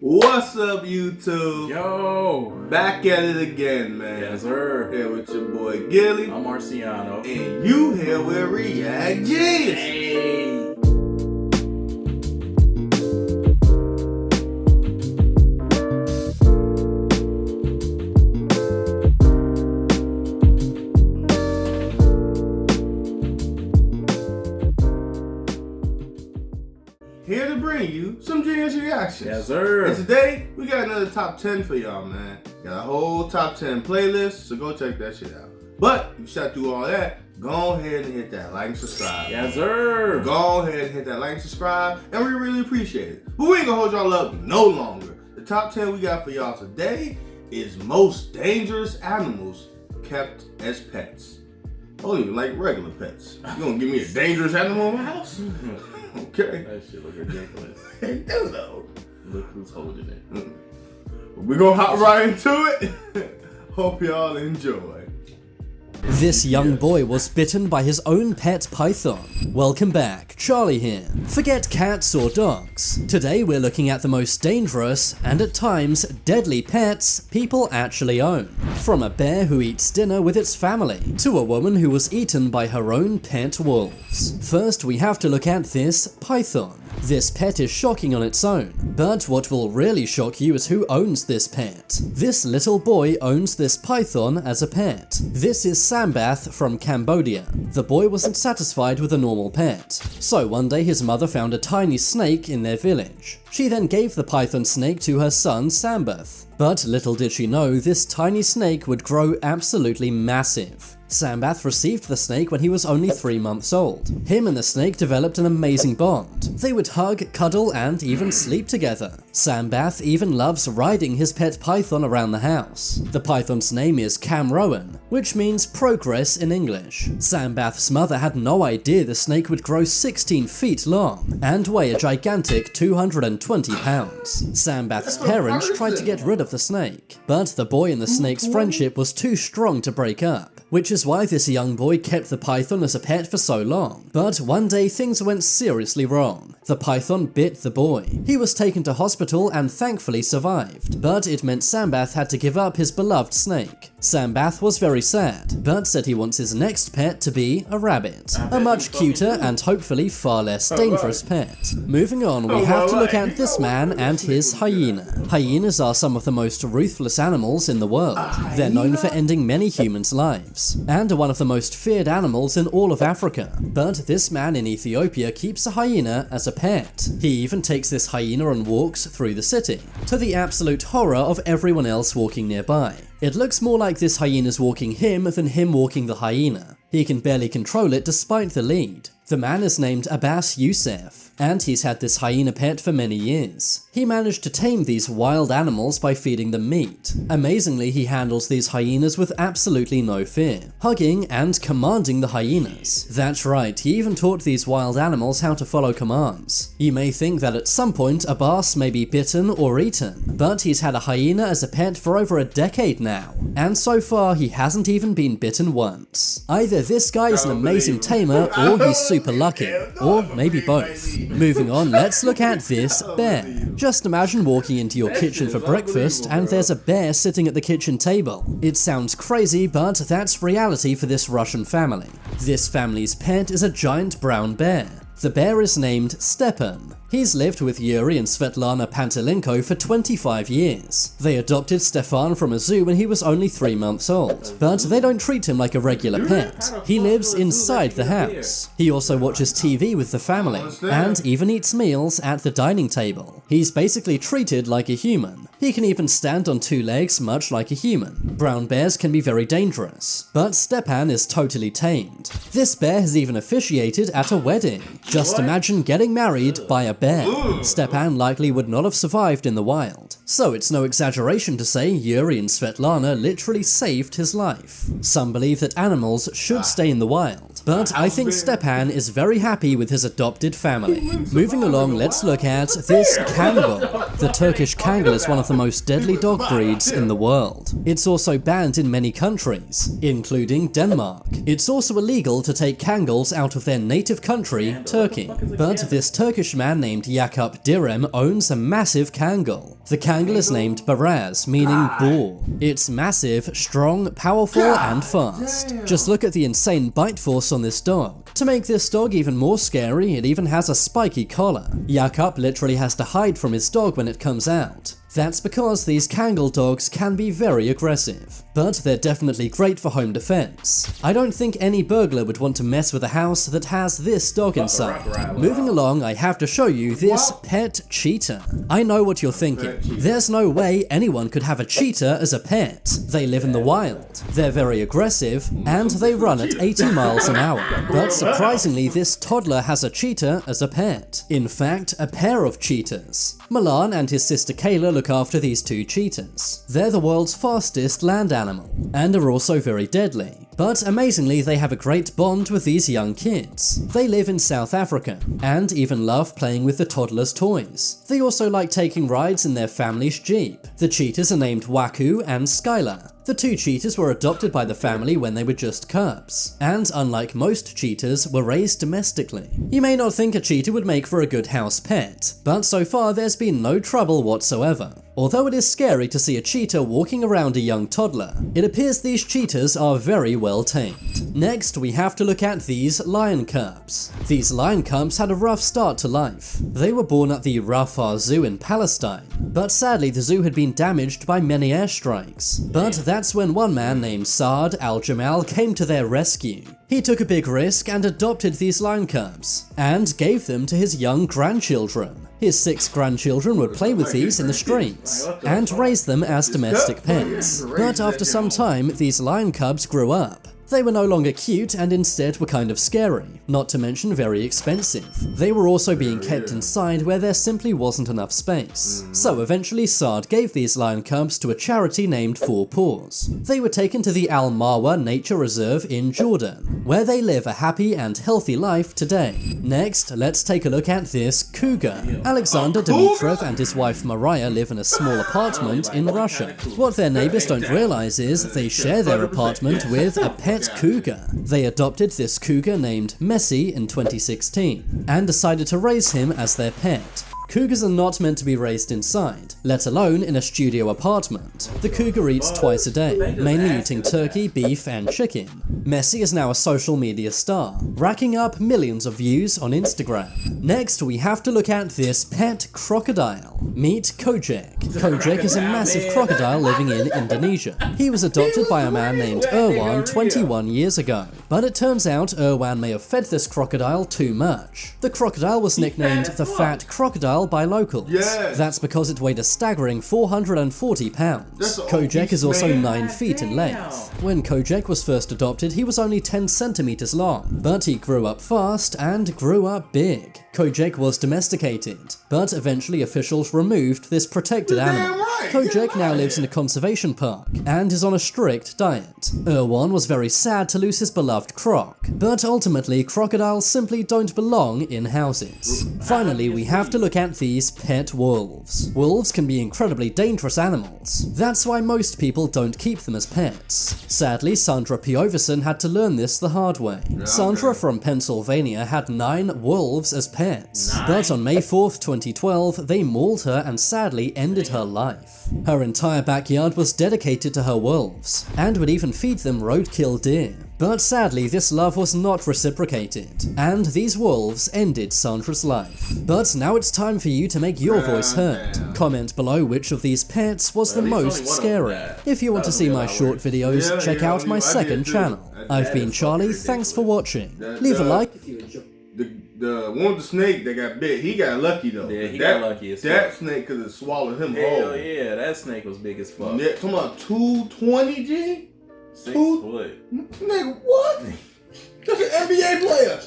What's up, YouTube? Yo! Back at it again, man. Yes, sir. Here with your boy Gilly. I'm Marciano. And you here with React Genius. Hey! Here to bring you some Genius reactions. Yes, sir. And today, we got another top 10 for y'all, man. Got a whole top 10 playlist, so go check that shit out. But, you shot through all that, go ahead and hit that like and subscribe. Yes, sir. Go ahead and hit that like and subscribe, and we really appreciate it. But we ain't gonna hold y'all up no longer. The top 10 we got for y'all today is most dangerous animals kept as pets. I don't even like regular pets. You gonna give me a dangerous animal in my house? Okay. That shit look ridiculous. They do though. Look who's holding it. We're gonna hop right into it. Hope y'all enjoy. This young boy was bitten by his own pet python. Welcome back, Charlie here. Forget cats or dogs. Today we're looking at the most dangerous and at times deadly pets people actually own. From a bear who eats dinner with its family to a woman who was eaten by her own pet wolves. First we have to look at this python. This pet is shocking on its own, but what will really shock you is who owns this pet. This little boy owns this python as a pet. This is Sambath from Cambodia. The boy wasn't satisfied with a normal pet, so one day his mother found a tiny snake in their village. She then gave the python snake to her son Sambath. But little did she know this tiny snake would grow absolutely massive. Sambath received the snake when he was only 3 months old. Him and the snake developed an amazing bond. They would hug, cuddle, and even sleep together. Sambath even loves riding his pet python around the house. The python's name is Camrowan, which means progress in English. Sambath's mother had no idea the snake would grow 16 feet long and weigh a gigantic 220 pounds. Sambath's parents tried to get rid of the snake, but the boy and the snake's friendship was too strong to break up. Which is why this young boy kept the python as a pet for so long. But one day things went seriously wrong. The python bit the boy. He was taken to hospital and thankfully survived. But it meant Sambath had to give up his beloved snake. Sambath was very sad, but said he wants his next pet to be a rabbit. A much cuter and hopefully far less dangerous pet. Moving on, we have to look at this man and his hyena. Hyenas are some of the most ruthless animals in the world. They're known for ending many humans' lives, and are one of the most feared animals in all of Africa. But this man in Ethiopia keeps a hyena as a pet. He even takes this hyena on walks through the city, to the absolute horror of everyone else walking nearby. It looks more like this hyena's walking him than him walking the hyena. He can barely control it despite the lead. The man is named Abbas Youssef, and he's had this hyena pet for many years. He managed to tame these wild animals by feeding them meat. Amazingly, he handles these hyenas with absolutely no fear, hugging and commanding the hyenas. That's right, he even taught these wild animals how to follow commands. You may think that at some point Abbas may be bitten or eaten, but he's had a hyena as a pet for over a decade now, and so far he hasn't even been bitten once. Either this guy is an amazing tamer or he's super lucky, or maybe both. Moving on, let's look at this bear. Just imagine walking into your kitchen for breakfast and there's a bear sitting at the kitchen table. It sounds crazy, but that's reality for this Russian family. This family's pet is a giant brown bear. The bear is named Stepan. He's lived with Yuri and Svetlana Pantelenko for 25 years. They adopted Stefan from a zoo when he was only 3 months old, but they don't treat him like a regular pet. He lives inside the house. He also watches TV with the family, and even eats meals at the dining table. He's basically treated like a human. He can even stand on 2 legs much like a human. Brown bears can be very dangerous, but Stepan is totally tamed. This bear has even officiated at a wedding. Just imagine getting married by a bear. Stepan likely would not have survived in the wild, so it's no exaggeration to say Yuri and Svetlana literally saved his life. Some believe that animals should stay in the wild, but I think Stepan is very happy with his adopted family. Moving along, let's look at this Kangal. The Turkish Kangal is one of the most deadly dog breeds in the world. It's also banned in many countries, including Denmark. It's also illegal to take Kangals out of their native country, Turkey. But this Turkish man named Yakup Direm owns a massive Kangal. The Kangal is named Baraz, meaning boar. It's massive, strong, powerful, and fast. damn. Just look at the insane bite force on this dog. To make this dog even more scary, it even has a spiky collar. Jakob literally has to hide from his dog when it comes out. That's because these Kangal dogs can be very aggressive, but they're definitely great for home defense. I don't think any burglar would want to mess with a house that has this dog inside. Moving along, I have to show you this pet cheetah. I know what you're thinking. There's no way anyone could have a cheetah as a pet. They live in the wild. They're very aggressive, and they run at 80 miles an hour. But surprisingly, this toddler has a cheetah as a pet. In fact, a pair of cheetahs. Milan and his sister Kayla look after these two cheetahs. They're the world's fastest land animal, and are also very deadly. But amazingly, they have a great bond with these young kids. They live in South Africa, and even love playing with the toddlers' toys. They also like taking rides in their family's Jeep. The cheetahs are named Waku and Skylar. The two cheetahs were adopted by the family when they were just cubs, and unlike most cheetahs, were raised domestically. You may not think a cheetah would make for a good house pet, but so far there's been no trouble whatsoever. Although it is scary to see a cheetah walking around a young toddler, it appears these cheetahs are very well tamed. Next, we have to look at these lion cubs. These lion cubs had a rough start to life. They were born at the Rafah Zoo in Palestine, but sadly the zoo had been damaged by many airstrikes. But that's when one man named Saad Al-Jamal came to their rescue. He took a big risk and adopted these lion cubs, and gave them to his young grandchildren. His 6 grandchildren would play with these in the streets, and raise them as domestic pets. But after some time, these lion cubs grew up. They were no longer cute and instead were kind of scary, not to mention very expensive. They were also being kept inside where there simply wasn't enough space. So eventually Saad gave these lion cubs to a charity named Four Paws. They were taken to the Al Marwa Nature Reserve in Jordan, where they live a happy and healthy life today. Next, let's take a look at this cougar. Alexander Dimitrov and his wife Mariah live in a small apartment in Russia. What their neighbors don't realize is they share their apartment with a pet cougar. They adopted this cougar named Messi in 2016 and decided to raise him as their pet. Cougars are not meant to be raised inside, let alone in a studio apartment. The cougar eats twice a day, mainly eating turkey, beef, and chicken. Messi is now a social media star, racking up millions of views on Instagram. Next, we have to look at this pet crocodile. Meet Kojak. Kojak is a massive crocodile living in Indonesia. He was adopted by a man named Irwan 21 years ago. But it turns out Irwan may have fed this crocodile too much. The crocodile was nicknamed the Fat Crocodile by locals. Yes. That's because it weighed a staggering 440 pounds. That's an Kojak obese is also man. 9 feet in length. When Kojak was first adopted, he was only 10 centimeters long, but he grew up fast and grew up big. Kojak was domesticated, but eventually officials removed this protected animal. right. Kojak now lives in a conservation park and is on a strict diet. Irwan was very sad to lose his beloved croc, but ultimately crocodiles simply don't belong in houses. Finally, we have to look at these pet wolves. Wolves can be incredibly dangerous animals. That's why most people don't keep them as pets. Sadly, Sandra Pioverson had to learn this the hard way. Sandra from Pennsylvania had 9 wolves as pets. But on May 4th, 2012, they mauled her and sadly ended her life. Her entire backyard was dedicated to her wolves, and would even feed them roadkill deer. But sadly, this love was not reciprocated, and these wolves ended Sandra's life. But now it's time for you to make your voice heard. Comment below which of these pets was the most scary. If you want to see my short videos, check out my second channel. I've been Charlie, thanks for watching. Leave a like if you enjoyed. The one with the snake that got bit, he got lucky though. Yeah, he got lucky as That fuck. snake could have swallowed him Hell whole. yeah, that snake was big as fuck. Yeah, come on, 220 G? 6 Who- foot. Nigga, what? That's an NBA player.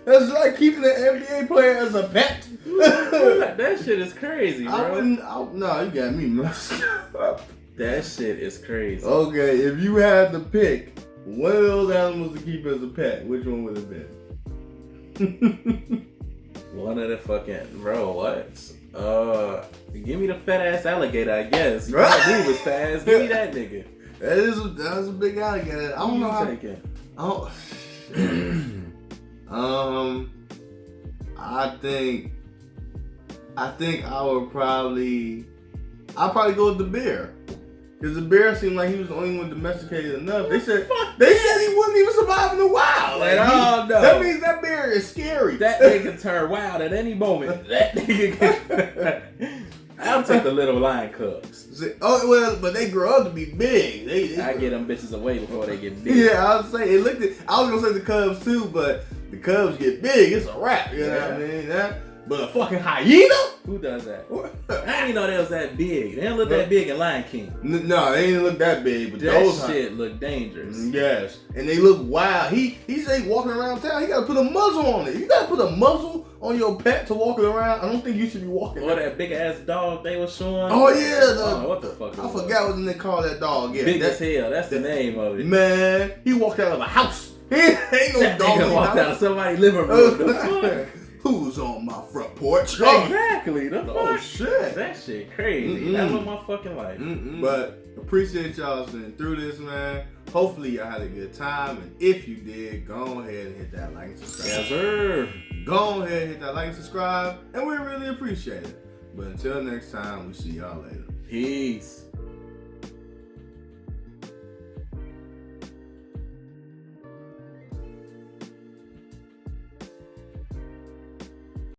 That's like keeping an NBA player as a pet. That shit is crazy, bro. No, you got me messed up. That shit is crazy. Okay, if you had to pick one of those animals to keep as a pet, which one would it be? One of the fucking bro, what? Give me the fat ass alligator, I guess. You can't move as fast. Give me that nigga. That's a big alligator. I don't know how. Taking? I think I think I'll probably go with the bear. Because the bear seemed like he was the only one domesticated enough. They said he wouldn't even survive in the wild. Like, no. That means that bear is scary. That nigga turn wild at any moment. That nigga I'll take the little lion cubs. Oh well, but they grow up to be big. I get them bitches away before they get big. Yeah, I was saying I was gonna say the cubs too, but the cubs get big. It's a wrap. You know what I mean? But a fucking hyena? Who does that? I didn't even know they was that big. They don't look that big in Lion King. No, they didn't look that big, but That those shit look dangerous. Yes, and they look wild. He say walking around town, he gotta put a muzzle on it. You gotta put a muzzle on your pet to walk it around. I don't think you should be walking. Or that big ass dog they was showing. Oh yeah, I don't know what the fuck. I forgot what they call that dog. Yeah, big as hell. That's the name of it. Man, he walked out of a house. Ain't no That dog. nigga walked out of somebody's living room. The fuck? Who's on my front porch? Exactly. The fuck? Oh shit. That shit crazy. That was my fucking life. But appreciate y'all sitting through this, man. Hopefully y'all had a good time, and if you did, go ahead and hit that like and subscribe. Yes, sir. Go ahead and hit that like and subscribe, and we really appreciate it. But until next time, we see y'all later. Peace.